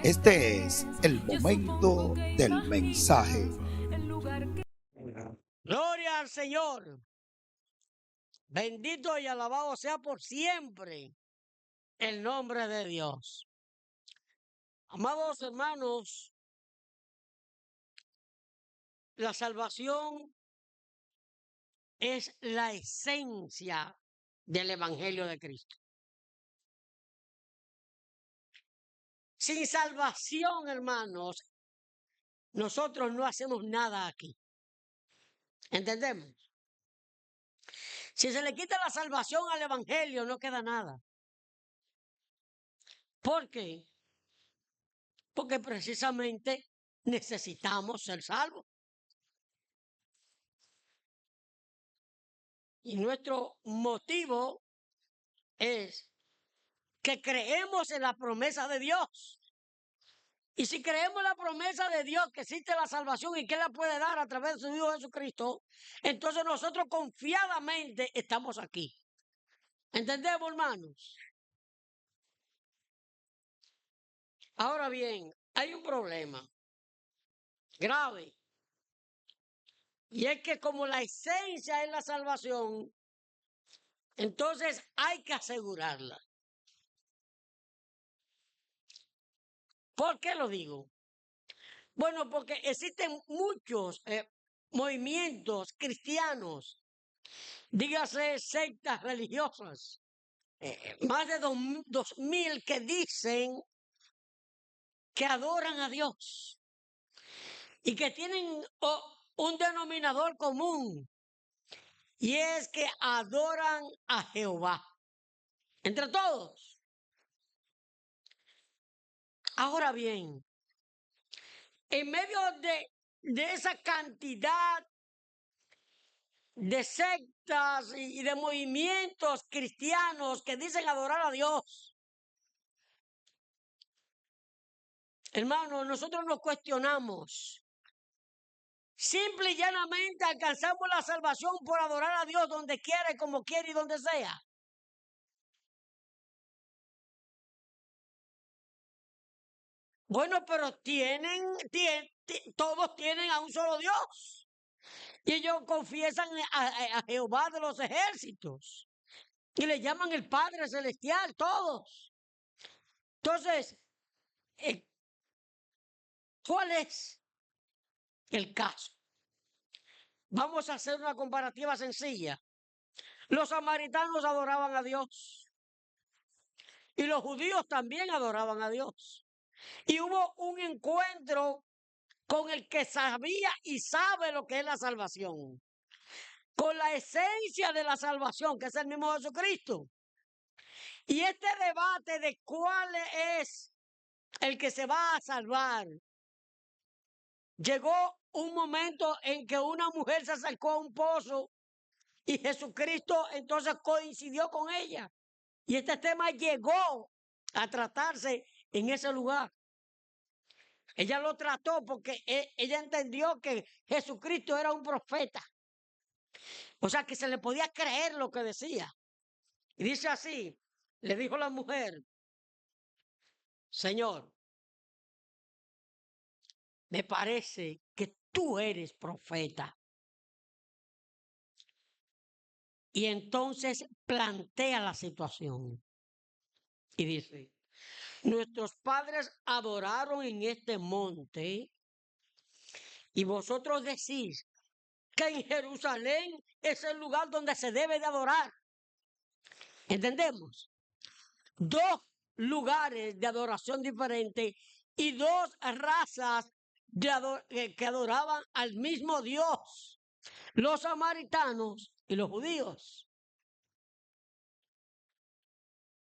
Este es el momento del mensaje. Gloria al Señor. Bendito y alabado sea por siempre el nombre de Dios. Amados hermanos, la salvación es la esencia del Evangelio de Cristo. Sin salvación, hermanos, nosotros no hacemos nada aquí. ¿Entendemos? Si se le quita la salvación al Evangelio, no queda nada. ¿Por qué? Porque precisamente necesitamos ser salvos. Y nuestro motivo es que creemos en la promesa de Dios. Y si creemos en la promesa de Dios que existe la salvación y que Él la puede dar a través de su Hijo Jesucristo, entonces nosotros confiadamente estamos aquí. ¿Entendemos, hermanos? Ahora bien, hay un problema grave. Y es que como la esencia es la salvación, entonces hay que asegurarla. ¿Por qué lo digo? Bueno, porque existen muchos movimientos cristianos, dígase sectas religiosas, más de 2000 que dicen que adoran a Dios y que tienen un denominador común, y es que adoran a Jehová, entre todos. Ahora bien, en medio de esa cantidad de sectas y de movimientos cristianos que dicen adorar a Dios, hermanos, nosotros nos cuestionamos. Simple y llanamente alcanzamos la salvación por adorar a Dios donde quiera, como quiera y donde sea. Bueno, pero todos tienen a un solo Dios. Y ellos confiesan a Jehová de los ejércitos. Y le llaman el Padre Celestial, todos. Entonces, eh, ¿cuál es el caso? Vamos a hacer una comparativa sencilla. Los samaritanos adoraban a Dios. Y los judíos también adoraban a Dios. Y hubo un encuentro con el que sabía y sabe lo que es la salvación. Con la esencia de la salvación, que es el mismo Jesucristo. Y este debate de cuál es el que se va a salvar, llegó un momento en que una mujer se acercó a un pozo y Jesucristo entonces coincidió con ella. Y este tema llegó a tratarse en ese lugar. Ella lo trató porque ella entendió que Jesucristo era un profeta. O sea, que se le podía creer lo que decía. Y dice así, le dijo la mujer: Señor, me parece que tú eres profeta. Y entonces plantea la situación. Y dice: nuestros padres adoraron en este monte y vosotros decís que en Jerusalén es el lugar donde se debe de adorar. ¿Entendemos? Dos lugares de adoración diferentes y dos razas que adoraban al mismo Dios, los samaritanos y los judíos.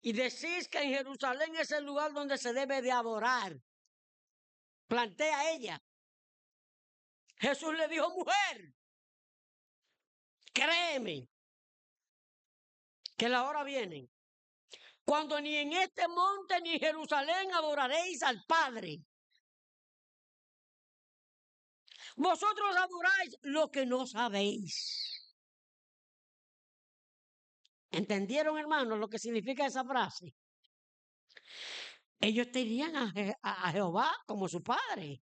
Y decís que en Jerusalén es el lugar donde se debe de adorar. Plantea ella. Jesús le dijo: mujer, créeme que la hora viene cuando ni en este monte ni en Jerusalén adoraréis al Padre. Vosotros adoráis lo que no sabéis. ¿Entendieron, hermanos, lo que significa esa frase? ellos tenían a Jehová como su padre,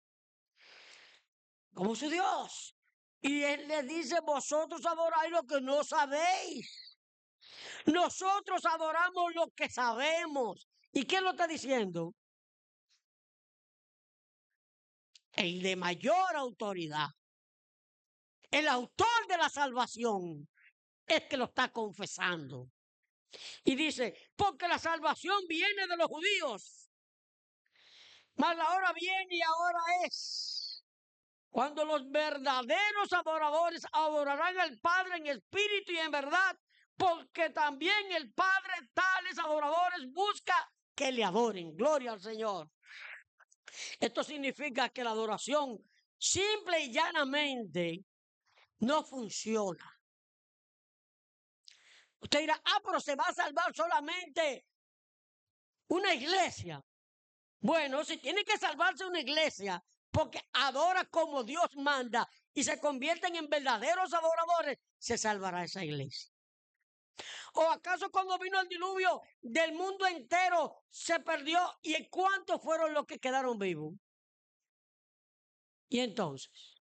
como su Dios. Y él les dice, vosotros adoráis lo que no sabéis. Nosotros adoramos lo que sabemos. ¿Y quién lo está diciendo? El de mayor autoridad, el autor de la salvación, es que lo está confesando. Y dice, porque la salvación viene de los judíos, mas la hora viene y ahora es, cuando los verdaderos adoradores adorarán al Padre en espíritu y en verdad, porque también el Padre tales adoradores busca que le adoren. Gloria al Señor. Esto significa que la adoración simple y llanamente no funciona. Usted dirá, pero se va a salvar solamente una iglesia. Bueno, si tiene que salvarse una iglesia porque adora como Dios manda y se convierten en verdaderos adoradores, se salvará esa iglesia. ¿O acaso cuando vino el diluvio del mundo entero se perdió? ¿Y cuántos fueron los que quedaron vivos? Y entonces,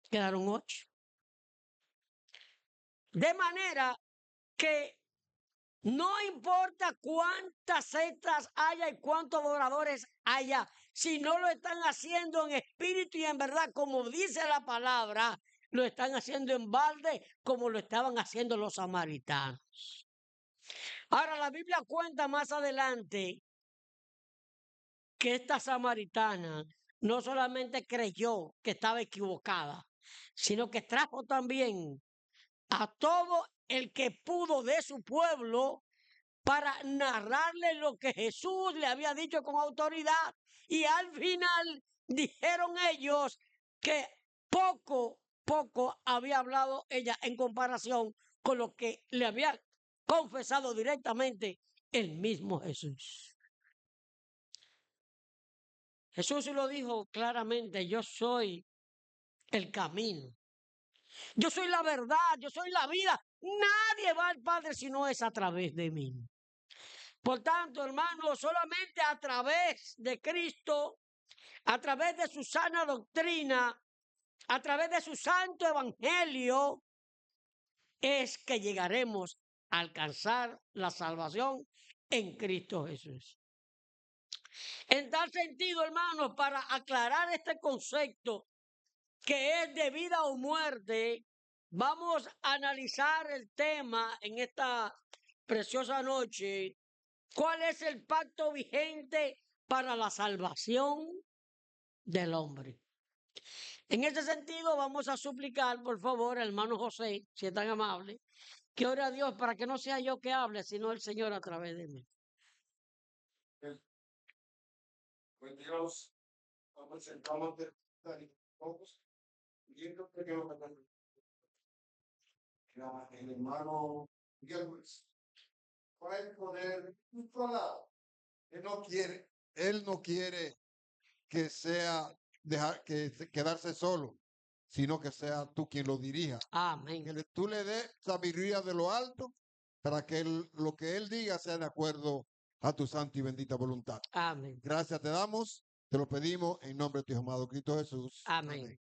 quedaron 8. De manera que no importa cuántas sectas haya y cuántos adoradores haya, si no lo están haciendo en espíritu y en verdad, como dice la palabra, lo están haciendo en balde, como lo estaban haciendo los samaritanos. Ahora, la Biblia cuenta más adelante que esta samaritana no solamente creyó que estaba equivocada, sino que trajo también a todo el que pudo de su pueblo para narrarle lo que Jesús le había dicho con autoridad. Y al final dijeron ellos que poco había hablado ella en comparación con lo que le había confesado directamente el mismo Jesús. Jesús lo dijo claramente, yo soy el camino. Yo soy la verdad, yo soy la vida. Nadie va al Padre si no es a través de mí. Por tanto, hermanos, solamente a través de Cristo, a través de su sana doctrina, a través de su santo evangelio, es que llegaremos a alcanzar la salvación en Cristo Jesús. En tal sentido, hermanos, para aclarar este concepto que es de vida o muerte, vamos a analizar el tema en esta preciosa noche. ¿Cuál es el pacto vigente para la salvación del hombre? En este sentido, vamos a suplicar, por favor, hermano José, si es tan amable, que ore a Dios para que no sea yo que hable, sino el Señor a través de mí. Pues Dios, vamos a todos, viendo que el hermano Guillermo va a poner un lado. Él no quiere que sea quedarse solo, sino que sea tú quien lo dirija. Amén. Que tú le des sabiduría de lo alto para que lo que él diga sea de acuerdo a tu santa y bendita voluntad. Amén. Gracias te damos, te lo pedimos en nombre de tu hijo amado Cristo Jesús. Amén.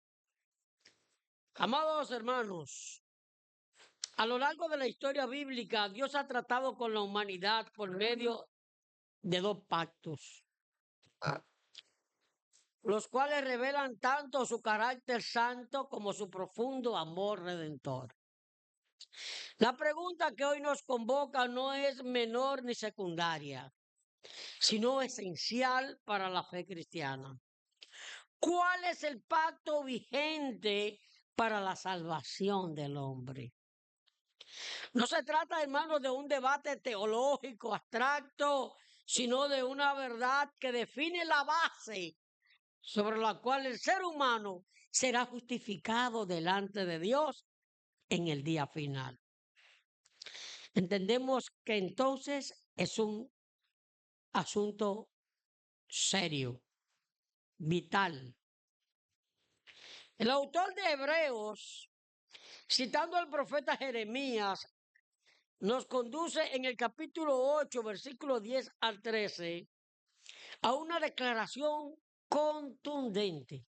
Amados hermanos, a lo largo de la historia bíblica, Dios ha tratado con la humanidad por medio de 2 pactos, los cuales revelan tanto su carácter santo como su profundo amor redentor. La pregunta que hoy nos convoca no es menor ni secundaria, sino esencial para la fe cristiana. ¿Cuál es el pacto vigente para la salvación del hombre? No se trata, hermanos, de un debate teológico abstracto, sino de una verdad que define la base sobre la cual el ser humano será justificado delante de Dios en el día final. Entendemos que entonces es un asunto serio, vital. El autor de Hebreos, citando al profeta Jeremías, nos conduce en el capítulo 8, versículo 10 al 13, a una declaración contundente.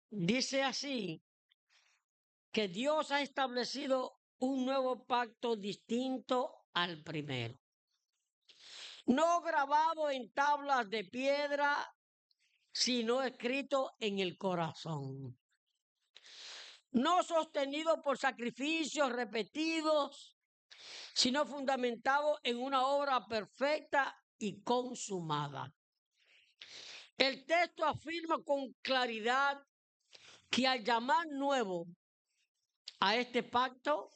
Dice así, que Dios ha establecido un nuevo pacto distinto al primero, no grabado en tablas de piedra, sino escrito en el corazón, no sostenido por sacrificios repetidos, sino fundamentado en una obra perfecta y consumada. El texto afirma con claridad que al llamar nuevo a este pacto,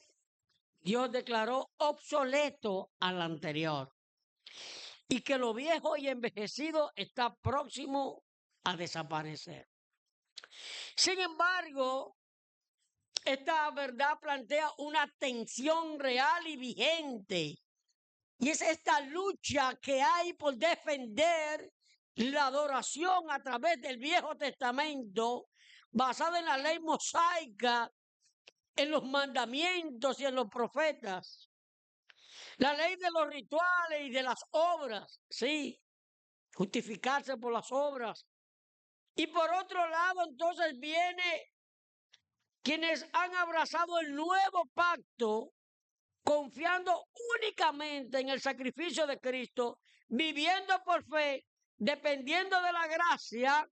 Dios declaró obsoleto al anterior y que lo viejo y envejecido está próximo a desaparecer. Sin embargo, esta verdad plantea una tensión real y vigente, y es esta lucha que hay por defender la adoración a través del Viejo Testamento, basada en la ley mosaica, en los mandamientos y en los profetas. La ley de los rituales y de las obras, sí, justificarse por las obras. Y por otro lado, entonces viene quienes han abrazado el nuevo pacto, confiando únicamente en el sacrificio de Cristo, viviendo por fe, dependiendo de la gracia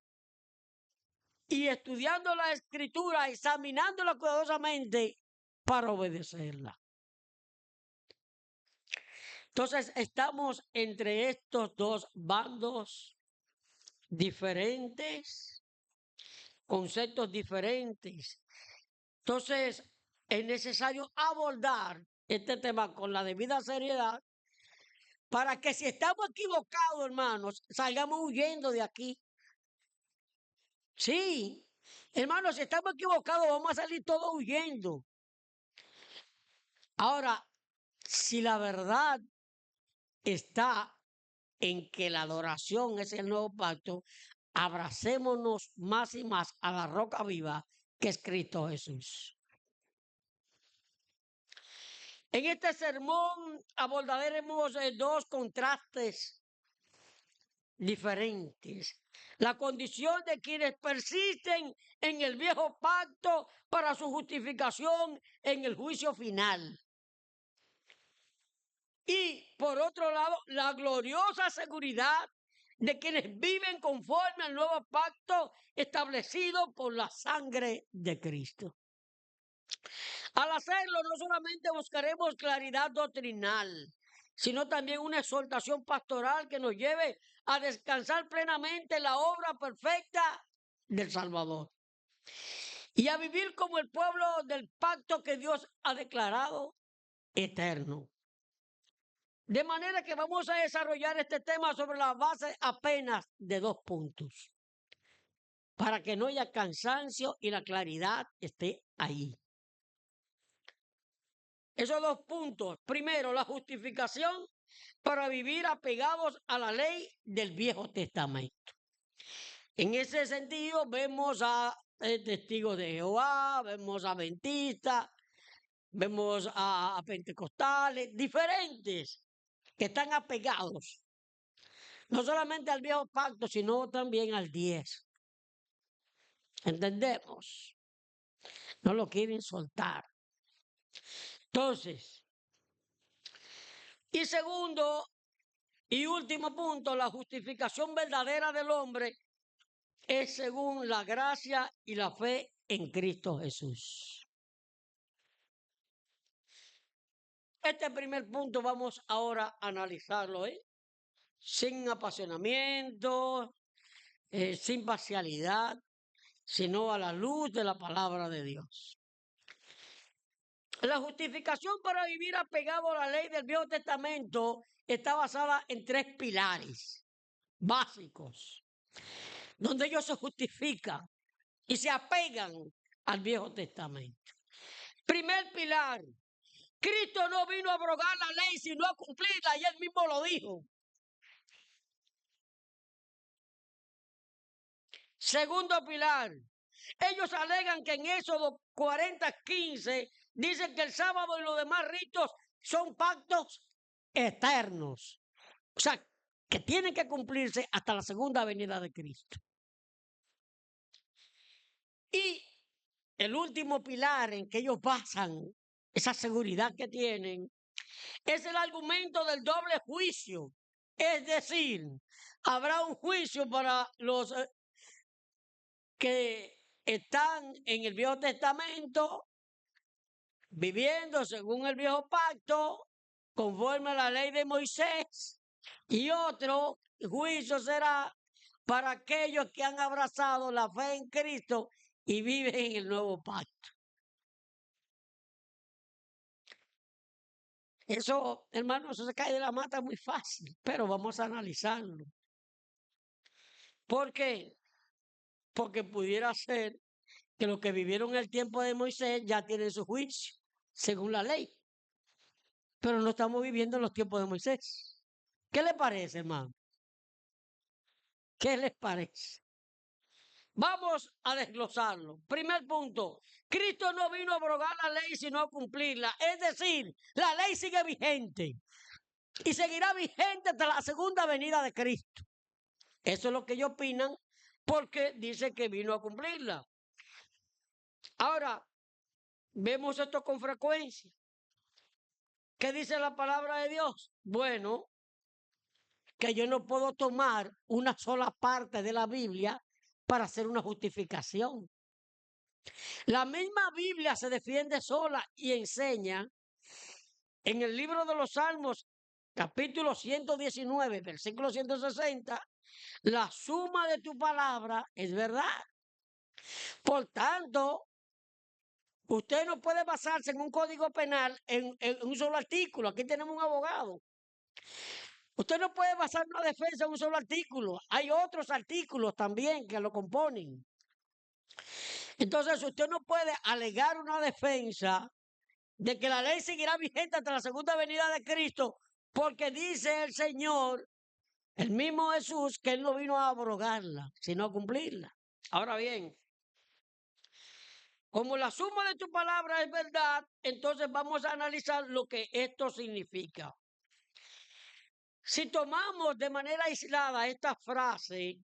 y estudiando la Escritura, examinándola cuidadosamente para obedecerla. Entonces estamos entre estos dos bandos diferentes, conceptos diferentes. Entonces es necesario abordar este tema con la debida seriedad para que si estamos equivocados, hermanos, salgamos huyendo de aquí. Sí, hermanos, si estamos equivocados, vamos a salir todos huyendo. Ahora, si la verdad está en que la adoración es el nuevo pacto, abracémonos más y más a la roca viva que es Cristo Jesús. En este sermón abordaremos dos contrastes diferentes. La condición de quienes persisten en el viejo pacto para su justificación en el juicio final. Y por otro lado, la gloriosa seguridad de quienes viven conforme al nuevo pacto establecido por la sangre de Cristo. Al hacerlo, no solamente buscaremos claridad doctrinal, sino también una exhortación pastoral que nos lleve a descansar plenamente en la obra perfecta del Salvador y a vivir como el pueblo del pacto que Dios ha declarado eterno. De manera que vamos a desarrollar este tema sobre la base apenas de 2 puntos, para que no haya cansancio y la claridad esté ahí. Esos 2 puntos. Primero, la justificación para vivir apegados a la ley del Viejo Testamento. En ese sentido, vemos a testigos de Jehová, vemos a adventistas, vemos a pentecostales, diferentes, que están apegados, no solamente al Viejo Pacto, sino también al 10. ¿Entendemos? No lo quieren soltar. Entonces, y segundo y último punto, la justificación verdadera del hombre es según la gracia y la fe en Cristo Jesús. Este primer punto vamos ahora a analizarlo, sin apasionamiento, sin parcialidad, sino a la luz de la palabra de Dios. La justificación para vivir apegado a la ley del Viejo Testamento está basada en 3 pilares básicos, donde ellos se justifican y se apegan al Viejo Testamento. Primer pilar, Cristo no vino a abrogar la ley, sino a cumplirla, y él mismo lo dijo. Segundo pilar, ellos alegan que en Éxodo 40:15 dicen que el sábado y los demás ritos son pactos eternos. O sea, que tienen que cumplirse hasta la segunda venida de Cristo. Y el último pilar en que ellos basan esa seguridad que tienen es el argumento del doble juicio. Es decir, habrá un juicio para los que están en el Viejo Testamento, viviendo según el viejo pacto, conforme a la ley de Moisés, y otro juicio será para aquellos que han abrazado la fe en Cristo y viven en el nuevo pacto. Eso, hermano, eso se cae de la mata muy fácil, pero vamos a analizarlo. ¿Por qué? Porque pudiera ser que los que vivieron el tiempo de Moisés ya tienen su juicio, según la ley. Pero no estamos viviendo en los tiempos de Moisés. ¿Qué le parece, hermano? ¿Qué les parece? Vamos a desglosarlo. Primer punto, Cristo no vino a abrogar la ley, sino a cumplirla. Es decir, la ley sigue vigente y seguirá vigente hasta la segunda venida de Cristo. Eso es lo que ellos opinan porque dice que vino a cumplirla. Ahora, vemos esto con frecuencia. ¿Qué dice la palabra de Dios? Bueno, que yo no puedo tomar una sola parte de la Biblia para hacer una justificación. La misma Biblia se defiende sola y enseña en el libro de los Salmos, capítulo 119, versículo 160, la suma de tu palabra es verdad. Por tanto, usted no puede basarse en un código penal en un solo artículo. Aquí tenemos un abogado. Usted no puede basar una defensa en un solo artículo. Hay otros artículos también que lo componen. Entonces, usted no puede alegar una defensa de que la ley seguirá vigente hasta la segunda venida de Cristo, porque dice el Señor, el mismo Jesús, que Él no vino a abrogarla, sino a cumplirla. Ahora bien, como la suma de tu palabra es verdad, entonces vamos a analizar lo que esto significa. Si tomamos de manera aislada esta frase,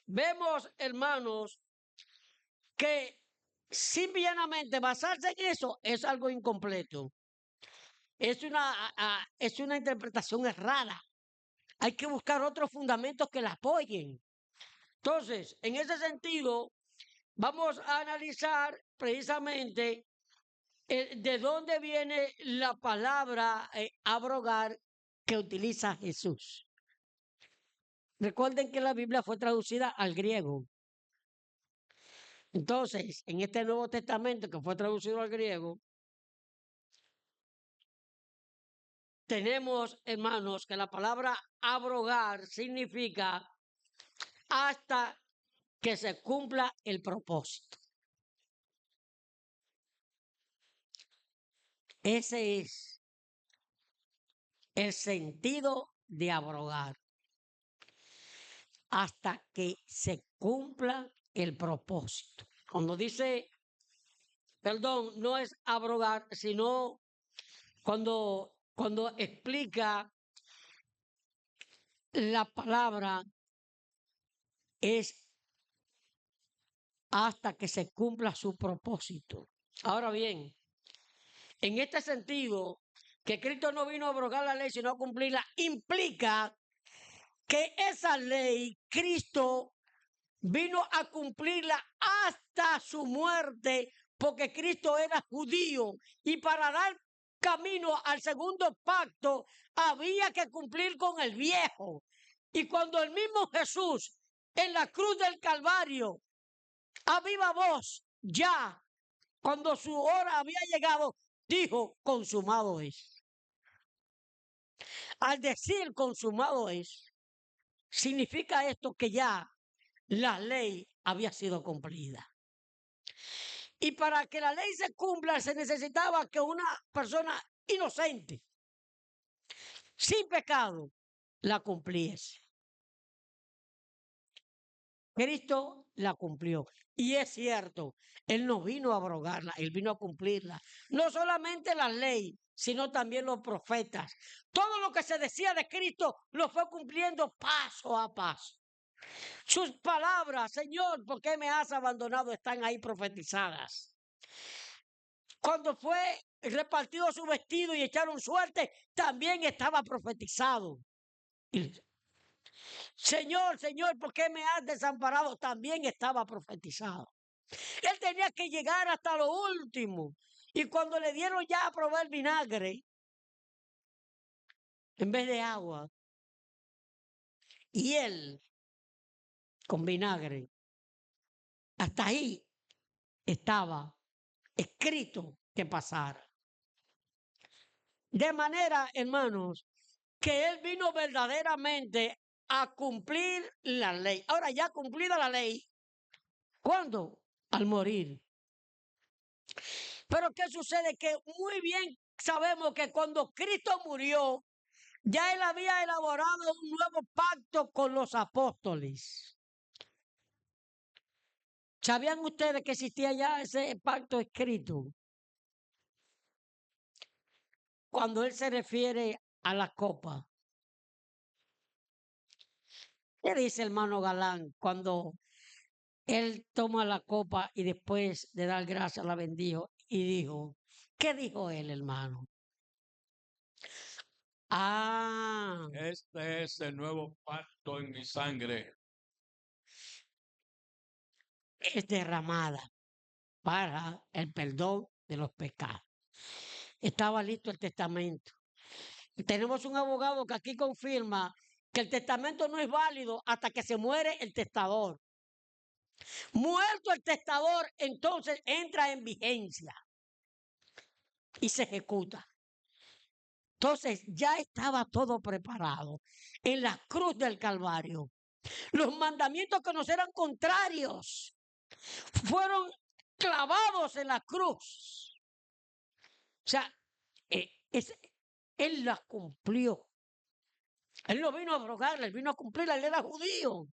vemos, hermanos, que simplemente basarse en eso es algo incompleto. Es una interpretación errada. Hay que buscar otros fundamentos que la apoyen. Entonces, en ese sentido, vamos a analizar precisamente de dónde viene la palabra abrogar que utiliza Jesús. Recuerden que la Biblia fue traducida al griego. Entonces, en este Nuevo Testamento que fue traducido al griego, tenemos, hermanos, que la palabra abrogar significa hasta que se cumpla el propósito. Ese es el sentido de abrogar. Hasta que se cumpla el propósito. Cuando dice, perdón, no es abrogar, sino cuando explica la palabra es hasta que se cumpla su propósito. Ahora bien, en este sentido, que Cristo no vino a abrogar la ley, sino a cumplirla, implica que esa ley, Cristo vino a cumplirla hasta su muerte, porque Cristo era judío y para dar camino al segundo pacto había que cumplir con el viejo. Y cuando el mismo Jesús en la cruz del Calvario, a viva voz, ya, cuando su hora había llegado, dijo, consumado es. Al decir consumado es, significa esto que ya la ley había sido cumplida. Y para que la ley se cumpla se necesitaba que una persona inocente, sin pecado, la cumpliese. Cristo la cumplió. Y es cierto, Él no vino a abrogarla, Él vino a cumplirla. No solamente la ley, sino también los profetas. Todo lo que se decía de Cristo lo fue cumpliendo paso a paso. Sus palabras, Señor, ¿por qué me has abandonado? Están ahí profetizadas. Cuando fue repartido su vestido y echaron suerte, también estaba profetizado. Y Señor, Señor, ¿por qué me has desamparado? También estaba profetizado. Él tenía que llegar hasta lo último. Y cuando le dieron ya a probar vinagre, en vez de agua, y él con vinagre, hasta ahí estaba escrito que pasara. De manera, hermanos, que él vino verdaderamente a cumplir la ley. Ahora, ya cumplida la ley, ¿cuándo? Al morir. Pero ¿qué sucede? Que muy bien sabemos que cuando Cristo murió, ya él había elaborado un nuevo pacto con los apóstoles. ¿Sabían ustedes que existía ya ese pacto escrito? Cuando él se refiere a la copa. ¿Qué dice hermano Galán cuando él toma la copa y después de dar gracias la bendijo y dijo? ¿Qué dijo él, hermano? Ah, Este es el nuevo pacto en mi sangre. es derramada para el perdón de los pecados. Estaba listo el testamento. Tenemos un abogado que aquí confirma que el testamento no es válido hasta que se muere el testador. Muerto el testador, entonces entra en vigencia y se ejecuta. Entonces ya estaba todo preparado en la cruz del Calvario. Los mandamientos que nos eran contrarios fueron clavados en la cruz. O sea, él las cumplió. Él no vino a abrogarla, él vino a cumplirla, él era judío.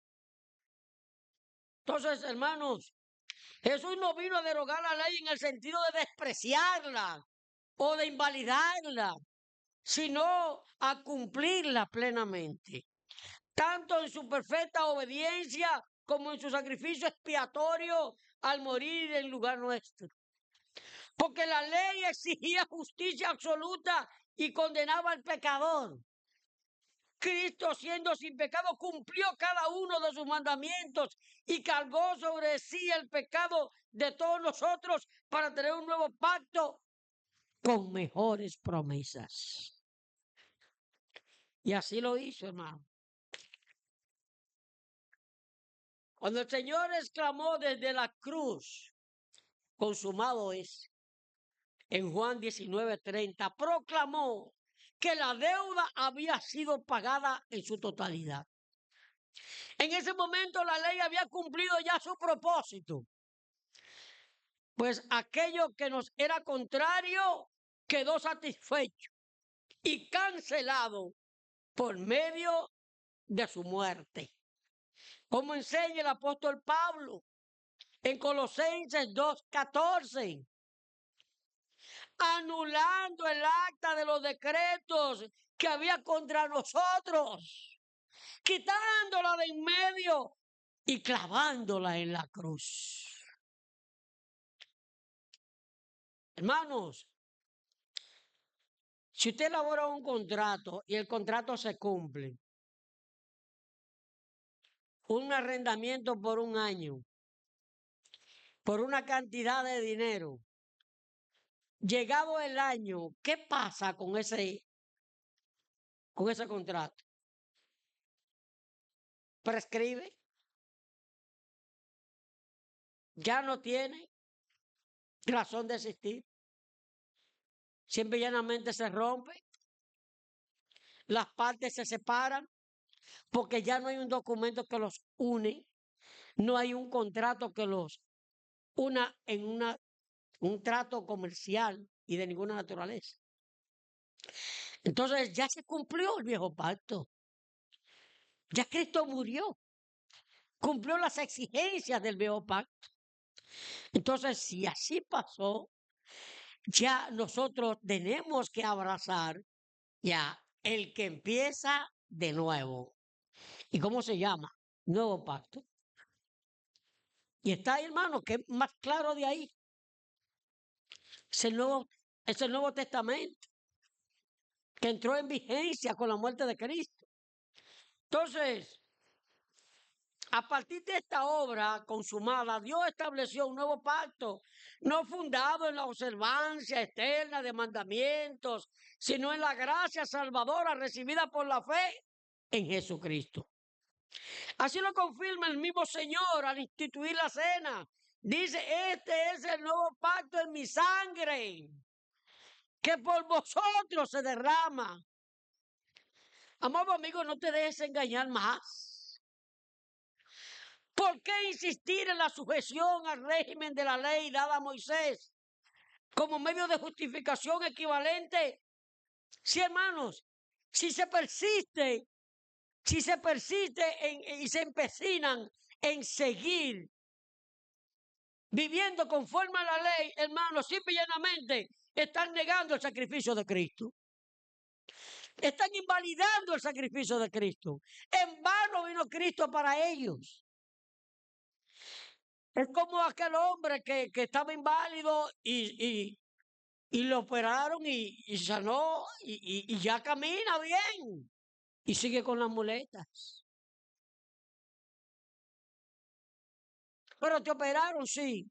Entonces, hermanos, Jesús no vino a derogar la ley en el sentido de despreciarla o de invalidarla, sino a cumplirla plenamente, tanto en su perfecta obediencia como en su sacrificio expiatorio al morir en lugar nuestro. Porque la ley exigía justicia absoluta y condenaba al pecador. Cristo, siendo sin pecado, cumplió cada uno de sus mandamientos y cargó sobre sí el pecado de todos nosotros para tener un nuevo pacto con mejores promesas. Y así lo hizo, hermano. Cuando el Señor exclamó desde la cruz, consumado es, en Juan 19:30, proclamó que la deuda había sido pagada en su totalidad. En ese momento la ley había cumplido ya su propósito, pues aquello que nos era contrario quedó satisfecho y cancelado por medio de su muerte. Como enseña el apóstol Pablo en Colosenses 2:14, anulando el acta de los decretos que había contra nosotros, quitándola de en medio y clavándola en la cruz. Hermanos, si usted elabora un contrato y el contrato se cumple, un arrendamiento por un año, por una cantidad de dinero, llegado el año, ¿qué pasa con ese contrato? ¿Prescribe? ¿Ya no tiene razón de existir? Siempre y llanamente se rompe, las partes se separan, porque ya no hay un documento que los une, no hay un contrato que los una en un trato comercial y de ninguna naturaleza. Entonces ya se cumplió el viejo pacto. Ya Cristo murió cumplió las exigencias del viejo pacto. Entonces, si así pasó, ya nosotros tenemos que abrazar ya el que empieza de nuevo. ¿Y cómo se llama? Nuevo pacto. Y está ahí, hermano, que es más claro de ahí. Es el Nuevo Testamento, que entró en vigencia con la muerte de Cristo. Entonces, a partir de esta obra consumada, Dios estableció un nuevo pacto, no fundado en la observancia externa de mandamientos, sino en la gracia salvadora recibida por la fe en Jesucristo. Así lo confirma el mismo Señor al instituir la cena. Dice, este es el nuevo pacto en mi sangre, que por vosotros se derrama. Amado amigo, no te dejes engañar más. ¿Por qué insistir en la sujeción al régimen de la ley dada a Moisés como medio de justificación equivalente? Sí, hermanos, si se persiste y se empecinan en seguir viviendo conforme a la ley, hermanos, simple y llanamente están negando el sacrificio de Cristo. Están invalidando el sacrificio de Cristo. En vano vino Cristo para ellos. Es como aquel hombre que estaba inválido y lo operaron y sanó y ya camina bien y sigue con las muletas. Pero te operaron, sí.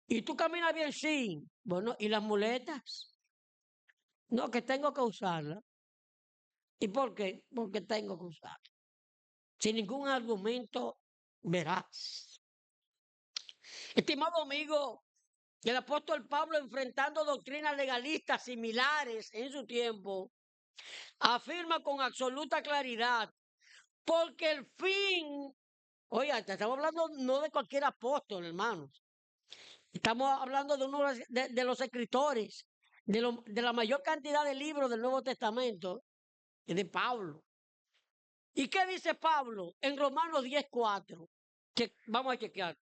Y tú caminas bien, sí. Bueno, ¿y las muletas? No, que tengo que usarlas. ¿Y por qué? Porque tengo que usarlas. Sin ningún argumento veraz. Estimado amigo, el apóstol Pablo, enfrentando doctrinas legalistas similares en su tiempo, afirma con absoluta claridad, porque el fin, oiga, te estamos hablando no de cualquier apóstol, hermanos, estamos hablando de uno de los escritores, de la mayor cantidad de libros del Nuevo Testamento, es de Pablo. ¿Y qué dice Pablo en Romanos 10:4? Vamos a chequear.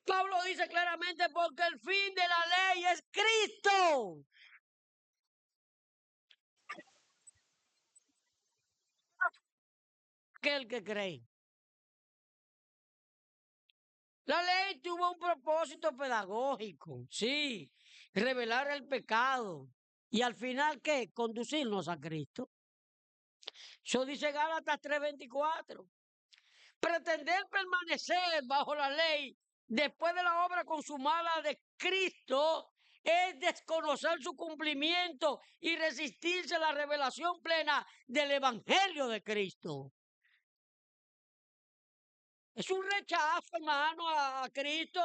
Pablo dice claramente, porque el fin de la ley es Cristo. Aquel que cree. La ley tuvo un propósito pedagógico, sí, revelar el pecado. Y al final, ¿qué? Conducirnos a Cristo. Eso dice Gálatas 3:24. Pretender permanecer bajo la ley después de la obra consumada de Cristo es desconocer su cumplimiento y resistirse a la revelación plena del Evangelio de Cristo. Es un rechazo, hermano, a Cristo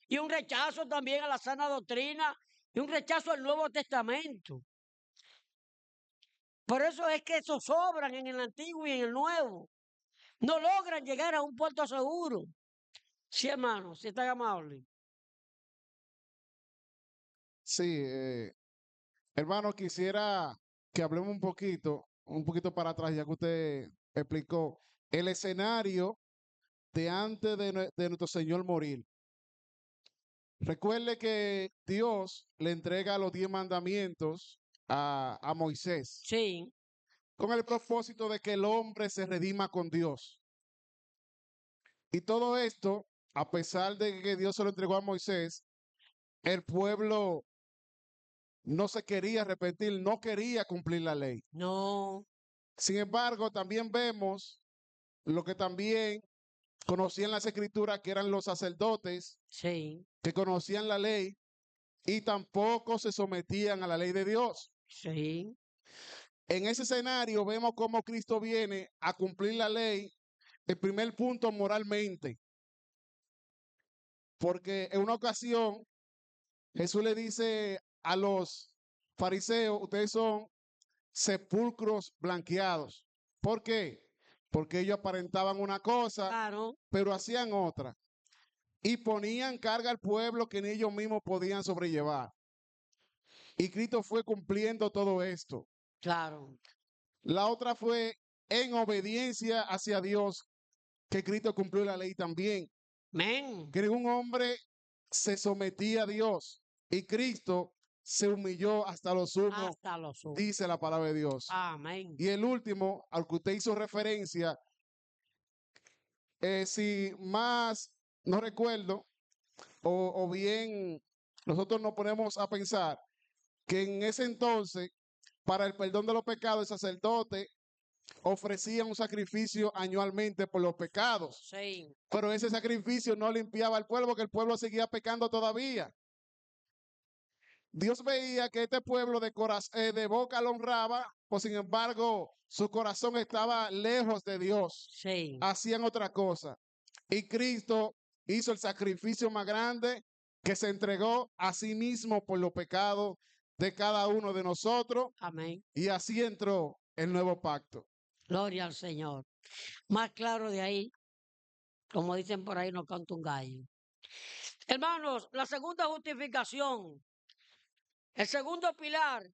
y un rechazo también a la sana doctrina y un rechazo al Nuevo Testamento. Por eso es que esos sobran en el Antiguo y en el Nuevo. No logran llegar a un puerto seguro. Sí, hermano, si están amables. Sí, hermano, quisiera que hablemos un poquito para atrás, ya que usted explicó el escenario de antes de nuestro Señor morir. Recuerde que Dios le entrega los 10 mandamientos a Moisés Sí, con el propósito de que el hombre se redima con Dios. Y todo esto, a pesar de que Dios se lo entregó a Moisés, el pueblo no se quería arrepentir, no quería cumplir la ley. no, Sin embargo, también vemos lo que también conocían las escrituras, que eran los sacerdotes, sí, que conocían la ley y tampoco se sometían a la ley de Dios. sí, En ese escenario vemos cómo Cristo viene a cumplir la ley, el primer punto moralmente, porque en una ocasión Jesús le dice a los fariseos, ustedes son sepulcros blanqueados. ¿Por qué? Porque ellos aparentaban una cosa, claro, pero hacían otra. Y ponían carga al pueblo que ni ellos mismos podían sobrellevar. Y Cristo fue cumpliendo todo esto. claro, La otra fue en obediencia hacia Dios, que Cristo cumplió la ley también. Amén. Que ningún hombre se sometía a Dios y Cristo se humilló hasta lo sumo, Hasta los ojos. dice la palabra de Dios. Amén. Y el último, al que usted hizo referencia, si más no recuerdo, o bien nosotros nos ponemos a pensar que en ese entonces, para el perdón de los pecados, el sacerdote ofrecía un sacrificio anualmente por los pecados. Sí. Pero ese sacrificio no limpiaba al pueblo, porque el pueblo seguía pecando todavía. Dios veía que este pueblo de boca lo honraba, pues sin embargo su corazón estaba lejos de Dios. Sí. Hacían otra cosa. Y Cristo hizo el sacrificio más grande, que se entregó a sí mismo por los pecados de cada uno de nosotros. Amén. Y así entró el nuevo pacto. Gloria al Señor. Más claro de ahí, como dicen por ahí, no canta un gallo. Hermanos, la segunda justificación, el segundo pilar,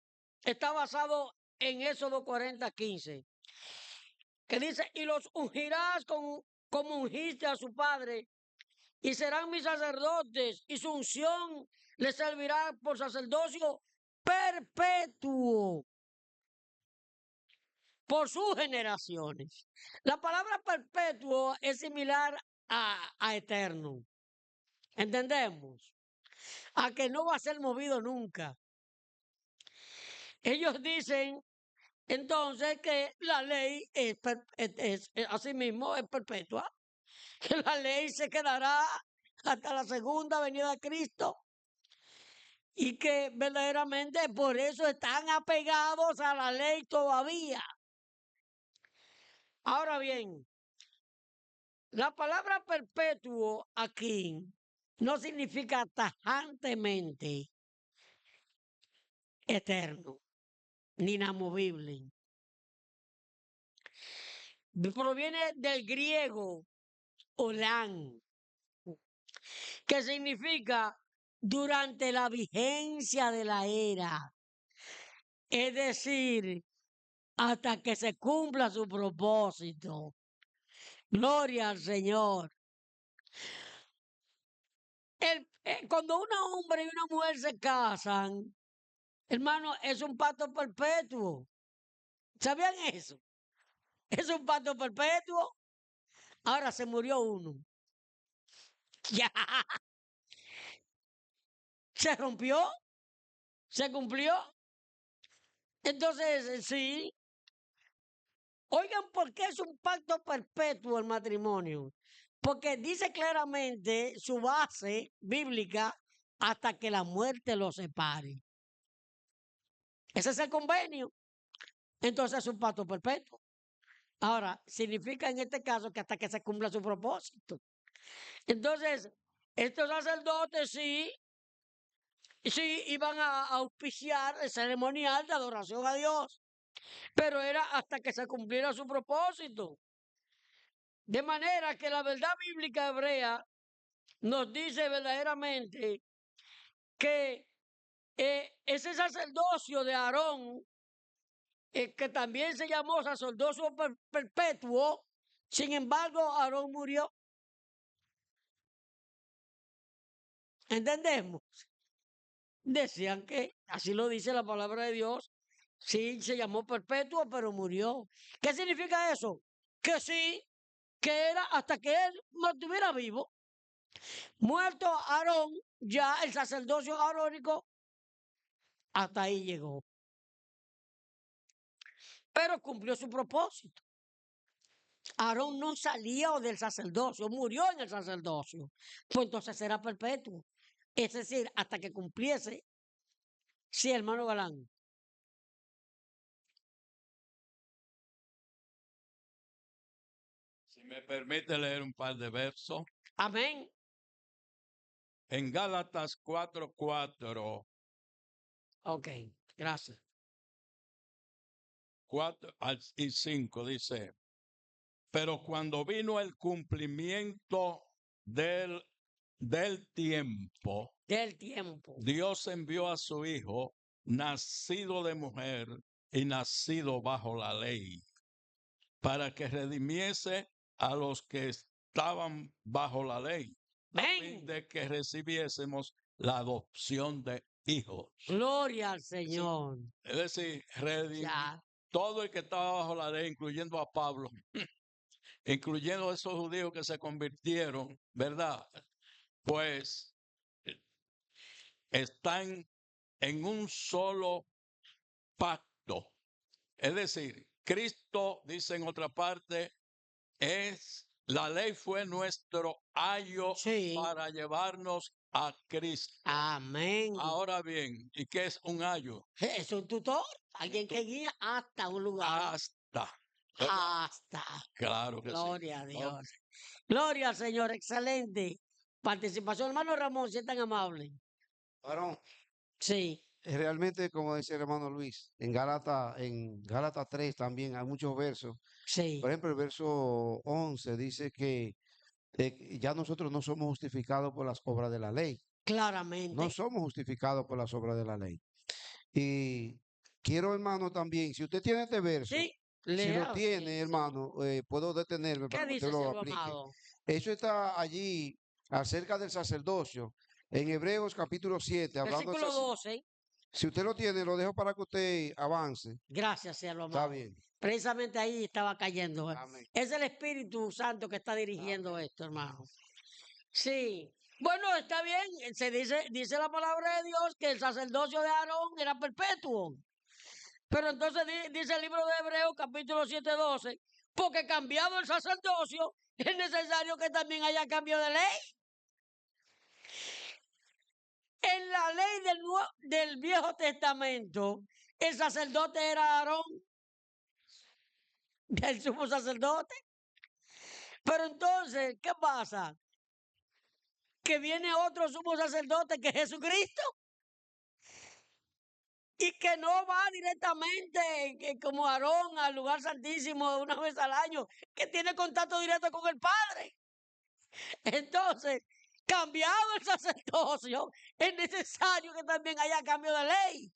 está basado en Éxodo 40:15, que dice, y los ungirás como ungiste a su padre, y serán mis sacerdotes, y su unción les servirá por sacerdocio perpetuo por sus generaciones. La palabra perpetuo es similar a eterno. ¿Entendemos? A que no va a ser movido nunca. Ellos dicen entonces que la ley asimismo es perpetua, que la ley se quedará hasta la segunda venida de Cristo y que verdaderamente por eso están apegados a la ley todavía. Ahora bien, la palabra perpetuo aquí no significa tajantemente eterno ni inamovible. Proviene del griego olán, que significa durante la vigencia de la era, es decir, hasta que se cumpla su propósito. Gloria al Señor. Cuando un hombre y una mujer se casan, hermano, es un pacto perpetuo. ¿Sabían eso? Es un pacto perpetuo. Ahora se murió uno. Ya. Se rompió. Se cumplió. Entonces, sí. Oigan, ¿por qué es un pacto perpetuo el matrimonio? Porque dice claramente su base bíblica hasta que la muerte los separe. Ese es el convenio. Entonces es un pacto perpetuo. Ahora, significa en este caso que hasta que se cumpla su propósito. Entonces, estos sacerdotes sí iban a auspiciar el ceremonial de adoración a Dios, pero era hasta que se cumpliera su propósito. De manera que la verdad bíblica hebrea nos dice verdaderamente que ese sacerdocio de Aarón, que también se llamó sacerdocio perpetuo, sin embargo, Aarón murió. ¿Entendemos? Decían que, así lo dice la palabra de Dios, sí se llamó perpetuo, pero murió. ¿Qué significa eso? Que sí, que era hasta que él no estuviera vivo. Muerto Aarón, ya el sacerdocio arónico, hasta ahí llegó. Pero cumplió su propósito. Aarón no salía del sacerdocio, murió en el sacerdocio. Pues entonces era perpetuo. Es decir, hasta que cumpliese. Sí, hermano Galán. Si me permite leer un par de versos. Amén. En Gálatas 4:4, Ok, gracias. 4 y 5 dice, pero cuando vino el cumplimiento del tiempo, Del tiempo. Dios envió a su Hijo, nacido de mujer y nacido bajo la ley, para que redimiese a los que estaban bajo la ley, a fin Ven. de que recibiésemos la adopción de hijos. Gloria al Señor. Es decir, Ya. todo el que estaba bajo la ley, incluyendo a Pablo, incluyendo a esos judíos que se convirtieron, ¿verdad? Pues están en un solo pacto. Es decir, Cristo, dice en otra parte, la ley fue nuestro ayo Sí. para llevarnos a Cristo. Amén. Ahora bien, ¿y qué es un ayo? Es un tutor, alguien que guía hasta un lugar. Hasta. ¿Verdad? Hasta. Claro que sí. Gloria a Dios. Gloria al Señor. Excelente participación. Hermano Ramón, si es tan amable. Varón, Sí. realmente, como dice el hermano Luis, en Gálatas 3 también hay muchos versos. Sí. Por ejemplo, el verso 11 dice que ya nosotros no somos justificados por las obras de la ley. Claramente. No somos justificados por las obras de la ley. Y quiero, hermano, también, si usted tiene este verso, Sí. si lo Lea. tiene, Sí. hermano, puedo detenerme ¿Qué para que dice, usted lo siervo aplique. amado? Eso está allí acerca del sacerdocio, en Hebreos capítulo 7, hablando del Versículo sacerdocio. 12. Si usted lo tiene, lo dejo para que usted avance. Gracias, siervo Está amado. bien. Precisamente ahí estaba cayendo. Amén. Es el Espíritu Santo que está dirigiendo Amén. esto, hermano. Sí. Bueno, está bien. Se dice la palabra de Dios que el sacerdocio de Aarón era perpetuo. Pero entonces dice el libro de Hebreos, capítulo 7, 12, porque cambiado el sacerdocio, es necesario que también haya cambio de ley. En la ley del Viejo Testamento, el sacerdote era Aarón, el sumo sacerdote. Pero entonces, ¿qué pasa? Que viene otro sumo sacerdote que es Jesucristo. Y que no va directamente como Aarón al lugar santísimo una vez al año, que tiene contacto directo con el Padre. Entonces, cambiado el sacerdocio, es necesario que también haya cambio de ley.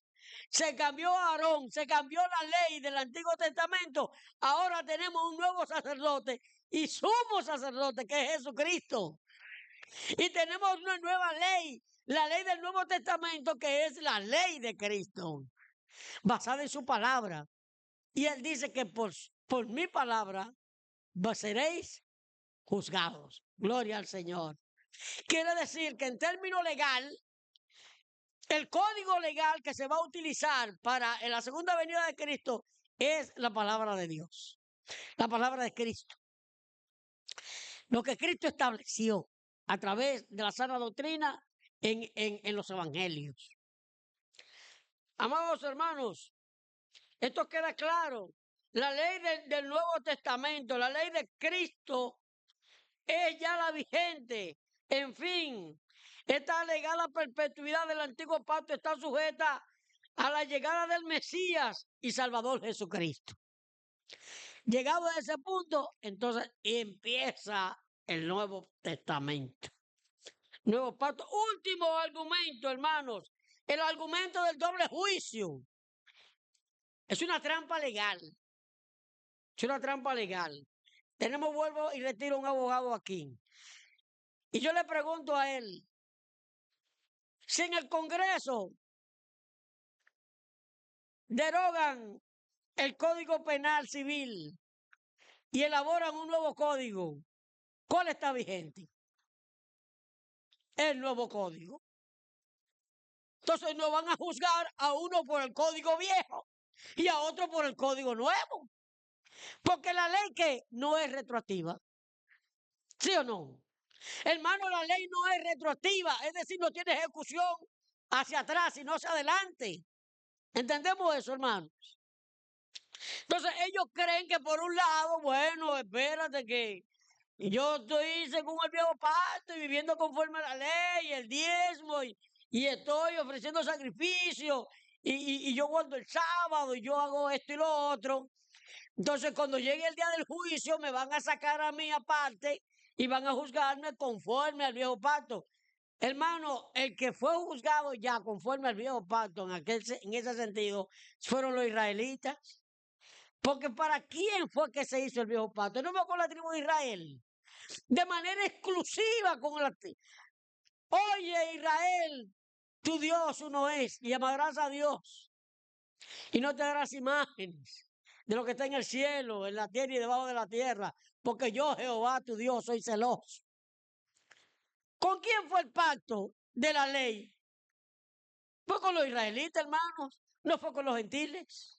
Se cambió Aarón, se cambió la ley del Antiguo Testamento. Ahora tenemos un nuevo sacerdote y sumo sacerdote que es Jesucristo. Y tenemos una nueva ley, la ley del Nuevo Testamento, que es la ley de Cristo, basada en su palabra. Y él dice que por mi palabra seréis juzgados. Gloria al Señor. Quiere decir que en término legal, el código legal que se va a utilizar para en la segunda venida de Cristo es la palabra de Dios, la palabra de Cristo. Lo que Cristo estableció a través de la sana doctrina en los evangelios. Amados hermanos, esto queda claro. La ley del Nuevo Testamento, la ley de Cristo, es ya la vigente. En fin, esta legal a perpetuidad del antiguo pacto está sujeta a la llegada del Mesías y Salvador Jesucristo. Llegado a ese punto, entonces empieza el Nuevo Testamento. Nuevo pacto. Último argumento, hermanos. El argumento del doble juicio. Es una trampa legal. Es una trampa legal. Vuelvo y retiro un abogado aquí. Y yo le pregunto a él, si en el Congreso derogan el Código Penal Civil y elaboran un nuevo código, ¿cuál está vigente? El nuevo código. Entonces no van a juzgar a uno por el código viejo y a otro por el código nuevo. Porque la ley que no es retroactiva. ¿Sí o no? Hermano, la ley no es retroactiva, es decir, no tiene ejecución hacia atrás, sino hacia adelante. ¿Entendemos eso, hermanos? Entonces ellos creen que por un lado, bueno, espérate que yo estoy según el viejo pacto y viviendo conforme a la ley, el diezmo, y estoy ofreciendo sacrificio, y yo guardo el sábado, y yo hago esto y lo otro. Entonces cuando llegue el día del juicio me van a sacar a mí aparte y van a juzgarme conforme al viejo pacto. Hermano, el que fue juzgado ya conforme al viejo pacto en ese sentido fueron los israelitas. Porque ¿para quién fue que se hizo el viejo pacto? No fue con la tribu de Israel. De manera exclusiva con la tribu. Oye, Israel, tu Dios uno es, y amarás a Dios. Y no te darás imágenes de lo que está en el cielo, en la tierra y debajo de la tierra. Porque yo, Jehová, tu Dios, soy celoso. ¿Con quién fue el pacto de la ley? Fue con los israelitas, hermanos. No fue con los gentiles.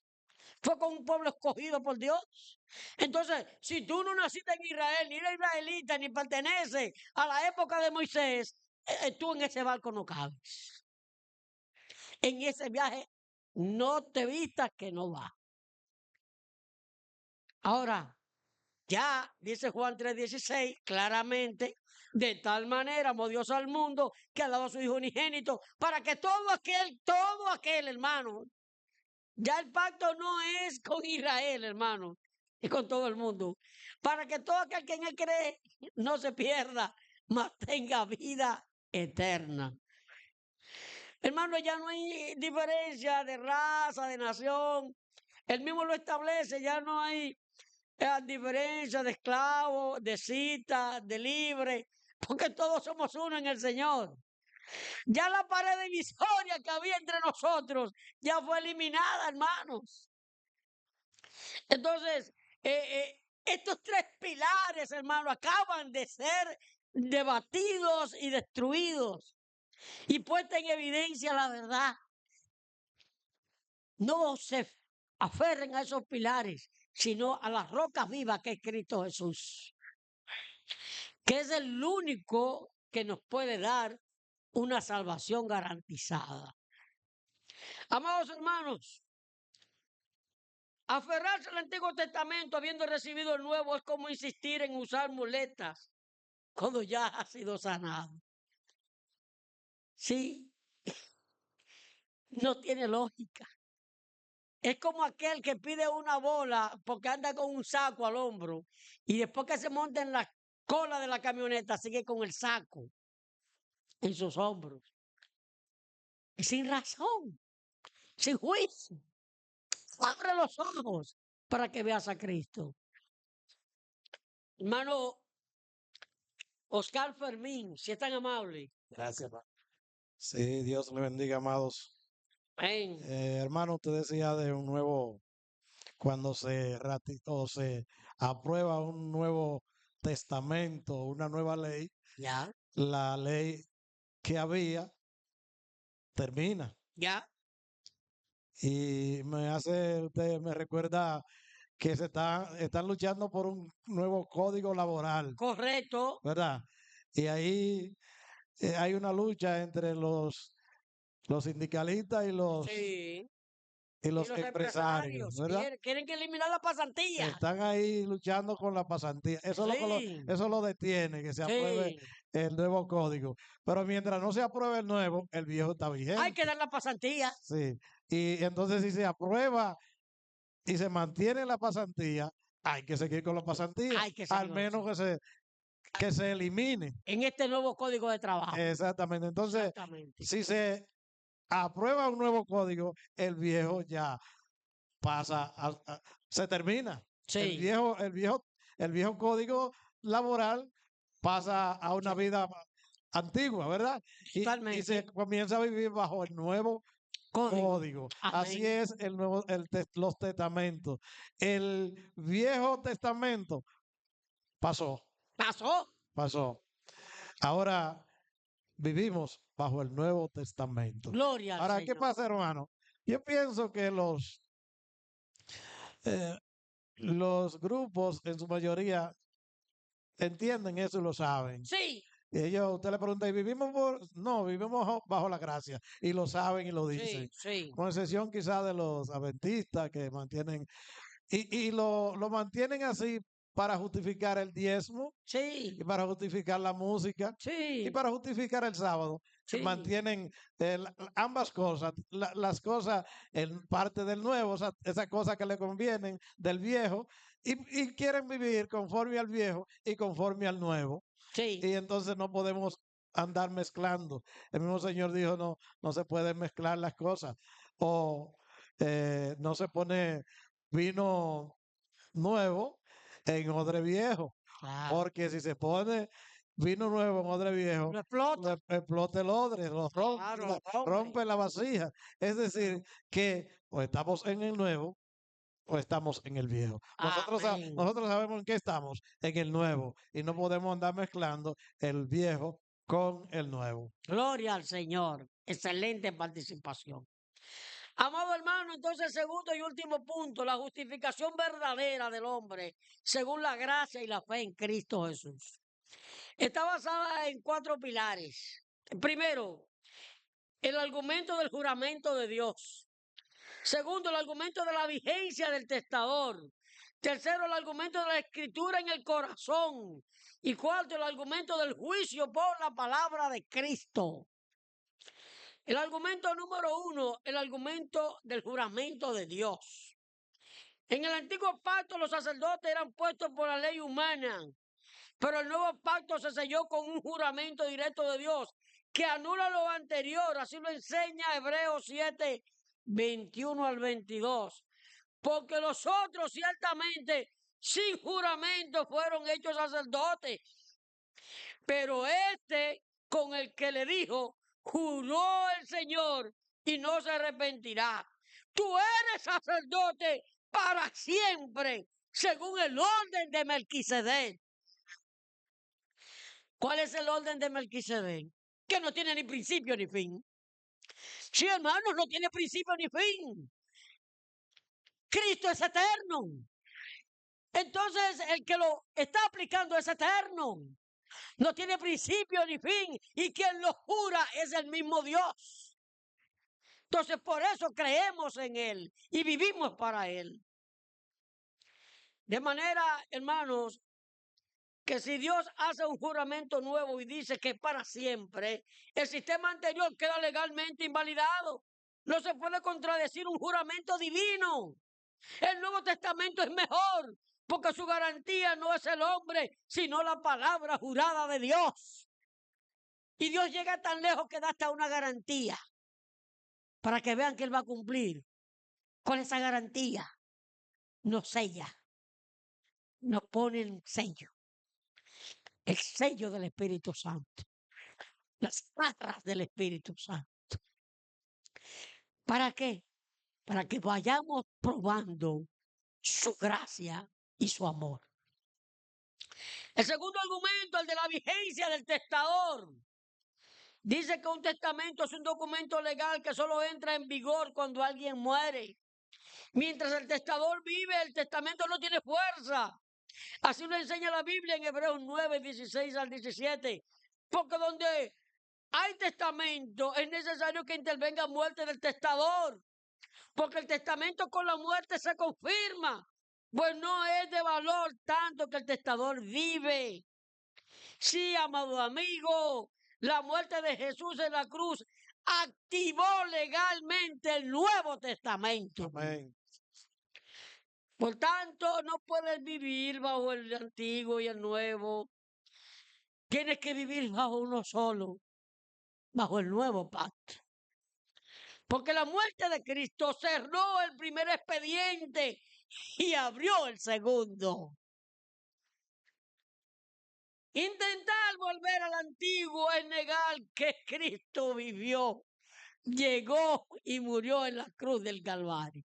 Fue con un pueblo escogido por Dios. Entonces, si tú no naciste en Israel, ni eres israelita, ni perteneces a la época de Moisés, tú en ese barco no cabes. En ese viaje no te vistas que no va. Ahora, ya dice Juan 3:16 claramente, de tal manera amó Dios al mundo que ha dado a su Hijo unigénito para que todo aquel, hermano, ya el pacto no es con Israel, hermano, es con todo el mundo, para que todo aquel que en él cree no se pierda, mas tenga vida eterna. Hermano, ya no hay diferencia de raza, de nación. Él mismo lo establece, ya no hay diferencia de esclavo, de cita, de libre, porque todos somos uno en el Señor. Ya la pared divisoria que había entre nosotros ya fue eliminada, hermanos. Entonces, estos tres pilares, hermano, acaban de ser debatidos y destruidos y puesta en evidencia la verdad. No se aferren a esos pilares, sino a las rocas vivas que es Cristo Jesús, que es el único que nos puede dar una salvación garantizada. Amados hermanos, aferrarse al Antiguo Testamento habiendo recibido el Nuevo es como insistir en usar muletas cuando ya ha sido sanado. Sí, no tiene lógica. Es como aquel que pide una bola porque anda con un saco al hombro y después que se monta en la cola de la camioneta sigue con el saco en sus hombros. Y sin razón, sin juicio. Abre los ojos para que veas a Cristo. Hermano Oscar Fermín, si es tan amable. Gracias, hermano. Sí, Dios le bendiga, amados. Amén. Hermano, usted decía de un nuevo, cuando se o se aprueba un nuevo testamento, una nueva ley, Ya, la ley que había termina. ya, Y usted me recuerda que están luchando por un nuevo código laboral, correcto. ¿verdad? Y ahí hay una lucha entre los sindicalistas Sí. y Y los los empresarios, empresarios ¿verdad? quieren que eliminar la pasantía. Están ahí luchando con la pasantía. Sí, Eso lo detiene, que se apruebe sí. el nuevo código. Pero mientras no se apruebe el nuevo, el viejo está Hay vigente. que dar la pasantía. Sí. Y entonces si se aprueba y se mantiene la pasantía, hay que seguir con la pasantía. Hay que Al seguir menos que se elimine. en este nuevo código de trabajo. Exactamente. Entonces, Exactamente. si se aprueba un nuevo código, el viejo ya pasa se termina. El Sí, viejo, el viejo, el viejo código laboral pasa a una sí, vida antigua, ¿verdad? Y se totalmente. comienza a vivir bajo el nuevo Código. código. Así Amén. es los testamentos. El viejo testamento pasó, Pasó. pasó. Ahora vivimos bajo el Nuevo Testamento. Gloria al Ahora, ¿qué Señor. pasa, hermano? Yo pienso que eh, los grupos, en su mayoría, entienden eso y lo saben. Sí, Usted le pregunta, ¿y vivimos No, vivimos bajo la gracia. Y lo saben y lo sí, dicen. sí, Con excepción quizá de los adventistas que mantienen, y lo mantienen así para justificar el diezmo, sí, y para justificar la música, y sí, para justificar el sábado. sí. Mantienen ambas cosas, las cosas en parte del nuevo, o sea, esas cosas que le convienen del viejo, y quieren vivir conforme al viejo y conforme al nuevo. Sí, Y entonces no podemos andar mezclando. El mismo Señor dijo, no se pueden mezclar las cosas. O no se pone vino nuevo en odre viejo. Claro. Porque si se pone vino nuevo en odre viejo, Lo explota. explota el odre, lo rompe, Claro, lo rompe. rompe la vasija. Es decir, que o estamos en el nuevo o estamos en el viejo. Amén. Nosotros sabemos en qué estamos, en el nuevo, y no podemos andar mezclando el viejo con el nuevo. Gloria al Señor. Excelente participación. Amado hermano, entonces segundo y último punto, la justificación verdadera del hombre según la gracia y la fe en Cristo Jesús. Está basada en 4 pilares. Primero, el argumento del juramento de Dios. Segundo, el argumento de la vigencia del testador. Tercero, el argumento de la escritura en el corazón. Y cuarto, el argumento del juicio por la palabra de Cristo. El argumento número 1, el argumento del juramento de Dios. En el antiguo pacto los sacerdotes eran puestos por la ley humana, pero el nuevo pacto se selló con un juramento directo de Dios que anula lo anterior. Así lo enseña Hebreos 7, 21 al 22. Porque los otros ciertamente sin juramento fueron hechos sacerdotes, pero este con el que le dijo, juró el Señor y no se arrepentirá. Tú eres sacerdote para siempre, según el orden de Melquisedec. ¿Cuál es el orden de Melquisedec? Que no tiene ni principio ni fin. Sí, hermanos, no tiene principio ni fin. Cristo es eterno. Entonces, el que lo está aplicando es eterno. No tiene principio ni fin. Y quien lo jura es el mismo Dios. Entonces, por eso creemos en Él y vivimos para Él. De manera, hermanos, que si Dios hace un juramento nuevo y dice que es para siempre, el sistema anterior queda legalmente invalidado. No se puede contradecir un juramento divino. El Nuevo Testamento es mejor porque su garantía no es el hombre, sino la palabra jurada de Dios. Y Dios llega tan lejos que da hasta una garantía para que vean que Él va a cumplir. Con esa garantía nos sella, nos pone el sello del Espíritu Santo, las barras del Espíritu Santo. ¿Para qué? Para que vayamos probando su gracia y su amor. El segundo argumento, el de la vigencia del testador. Dice que un testamento es un documento legal que solo entra en vigor cuando alguien muere. Mientras el testador vive, el testamento no tiene fuerza. Así lo enseña la Biblia en Hebreos 9, 16 al 17. Porque donde hay testamento es necesario que intervenga muerte del testador. Porque el testamento con la muerte se confirma. Pues no es de valor tanto que el testador vive. Sí, amado amigo, la muerte de Jesús en la cruz activó legalmente el Nuevo Testamento. Amén. Por tanto, no puedes vivir bajo el antiguo y el nuevo. Tienes que vivir bajo uno solo, bajo el nuevo pacto. Porque la muerte de Cristo cerró el primer expediente y abrió el segundo. Intentar volver al antiguo es negar que Cristo vivió, llegó y murió en la cruz del Calvario.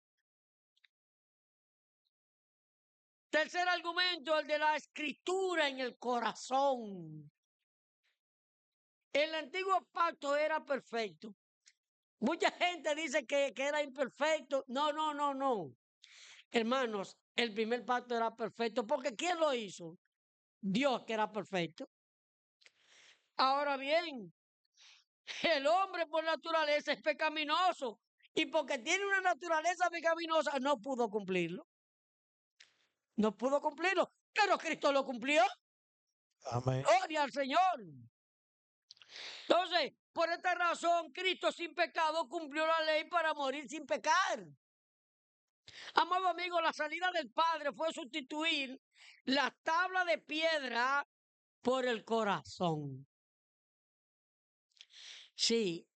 Tercer argumento, el de la escritura en el corazón. El antiguo pacto era perfecto. Mucha gente dice que era imperfecto. No. Hermanos, el primer pacto era perfecto. Porque ¿quién lo hizo? Dios, que era perfecto. Ahora bien, el hombre por naturaleza es pecaminoso. Y porque tiene una naturaleza pecaminosa, no pudo cumplirlo. No pudo cumplirlo. Pero Cristo lo cumplió. Amén. Gloria al Señor. Entonces, por esta razón, Cristo sin pecado cumplió la ley para morir sin pecar. Amado amigo, la salida del Padre fue sustituir la tabla de piedra por el corazón. Sí,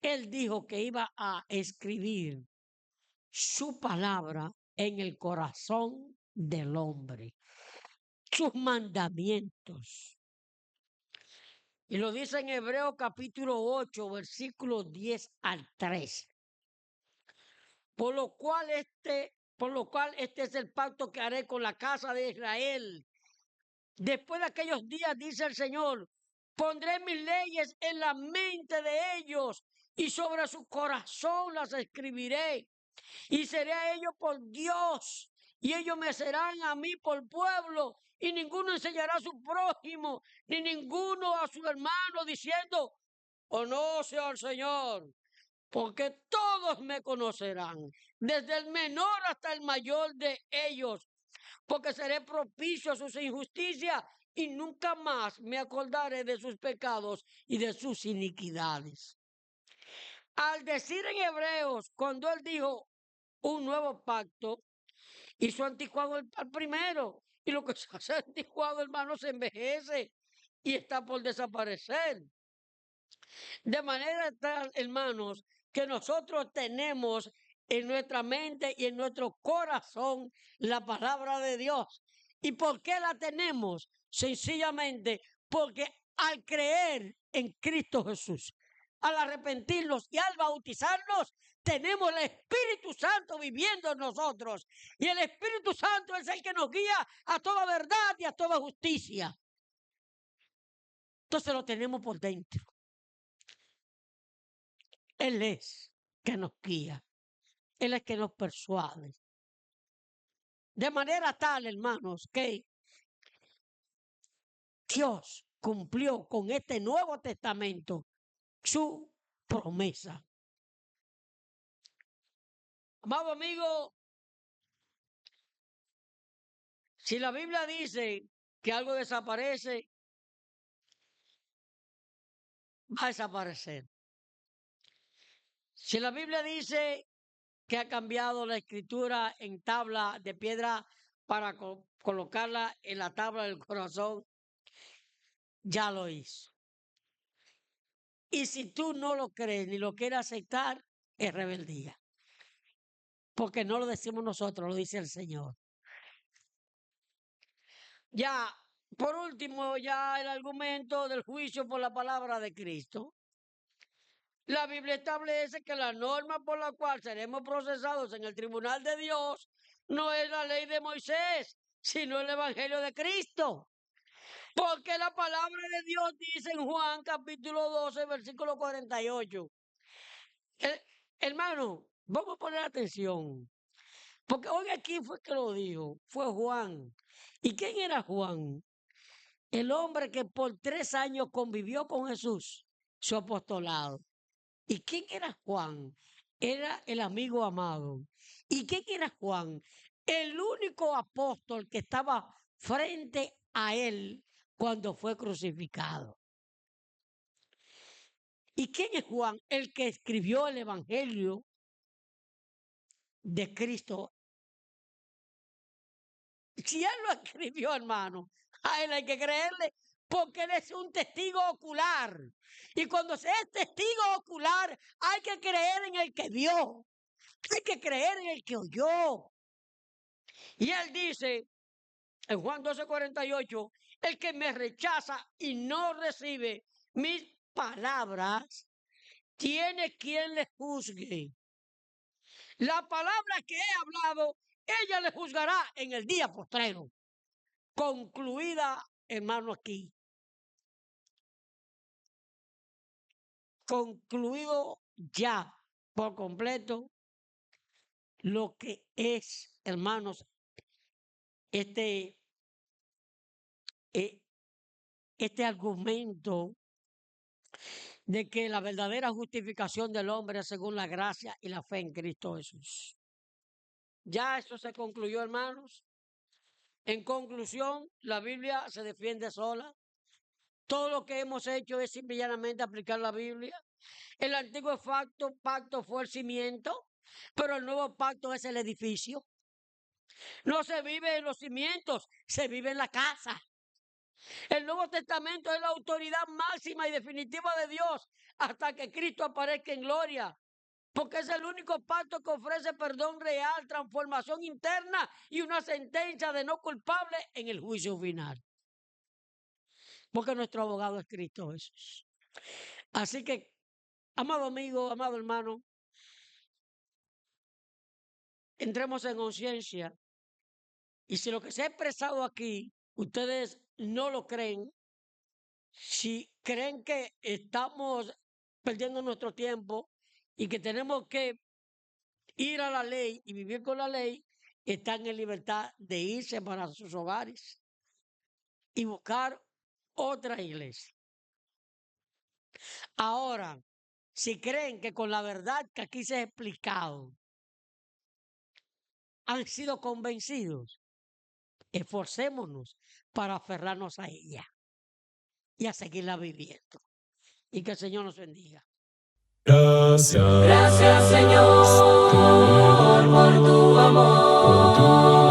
Él dijo que iba a escribir su palabra en el corazón del hombre, sus mandamientos. Y lo dice en Hebreos capítulo 8, versículo 10 al 13. Por lo cual este es el pacto que haré con la casa de Israel. Después de aquellos días, dice el Señor, pondré mis leyes en la mente de ellos y sobre su corazón las escribiré. Y seré a ellos por Dios, y ellos me serán a mí por pueblo, y ninguno enseñará a su prójimo, ni ninguno a su hermano, diciendo, conoce al Señor, porque todos me conocerán, desde el menor hasta el mayor de ellos, porque seré propicio a sus injusticias, y nunca más me acordaré de sus pecados y de sus iniquidades. Al decir en Hebreos, cuando él dijo un nuevo pacto, hizo anticuado al primero. Y lo que se hace anticuado, hermano, se envejece y está por desaparecer. De manera tal, hermanos, que nosotros tenemos en nuestra mente y en nuestro corazón la palabra de Dios. ¿Y por qué la tenemos? Sencillamente porque al creer en Cristo Jesús, al arrepentirnos y al bautizarnos, tenemos el Espíritu Santo viviendo en nosotros. Y el Espíritu Santo es el que nos guía a toda verdad y a toda justicia. Entonces lo tenemos por dentro. Él es que nos guía. Él es que nos persuade. De manera tal, hermanos, que Dios cumplió con este Nuevo Testamento su promesa. Amado amigo, si la Biblia dice que algo desaparece, va a desaparecer. Si la Biblia dice que ha cambiado la escritura en tabla de piedra para colocarla en la tabla del corazón, ya lo hizo. Y si tú no lo crees ni lo quieres aceptar, es rebeldía. Porque no lo decimos nosotros, lo dice el Señor. Ya, por último, ya el argumento del juicio por la palabra de Cristo. La Biblia establece que la norma por la cual seremos procesados en el tribunal de Dios no es la ley de Moisés, sino el Evangelio de Cristo. Porque la palabra de Dios dice en Juan capítulo 12, versículo 48. Hermano, vamos a poner atención. Porque hoy aquí fue que lo dijo, fue Juan. ¿Y quién era Juan? El hombre que por 3 años convivió con Jesús, su apostolado. ¿Y quién era Juan? Era el amigo amado. ¿Y quién era Juan? El único apóstol que estaba frente a él cuando fue crucificado. ¿Y quién es Juan? El que escribió el Evangelio de Cristo. Si él lo escribió, hermano, a él hay que creerle porque él es un testigo ocular. Y cuando se es testigo ocular, hay que creer en el que vio. Hay que creer en el que oyó. Y él dice en Juan 12:48, el que me rechaza y no recibe mis palabras, tiene quien le juzgue. La palabra que he hablado, ella le juzgará en el día postrero. Concluida, hermano, aquí. Concluido ya por completo lo que es, hermanos, este argumento de que la verdadera justificación del hombre es según la gracia y la fe en Cristo Jesús. Ya eso se concluyó, hermanos. En conclusión, la Biblia se defiende sola. Todo lo que hemos hecho es simplemente aplicar la Biblia. El antiguo pacto fue el cimiento, pero el nuevo pacto es el edificio. No se vive en los cimientos, se vive en la casa. El Nuevo Testamento es la autoridad máxima y definitiva de Dios hasta que Cristo aparezca en gloria. Porque es el único pacto que ofrece perdón real, transformación interna y una sentencia de no culpable en el juicio final. Porque nuestro abogado es Cristo Jesús. Así que, amado amigo, amado hermano, entremos en conciencia. Y si lo que se ha expresado aquí, ustedes no lo creen, si creen que estamos perdiendo nuestro tiempo y que tenemos que ir a la ley y vivir con la ley, están en libertad de irse para sus hogares y buscar otra iglesia. Ahora, si creen que con la verdad que aquí se ha explicado han sido convencidos, esforcémonos para aferrarnos a ella y a seguirla viviendo. Y que el Señor nos bendiga. Gracias, Señor, por tu amor, por tu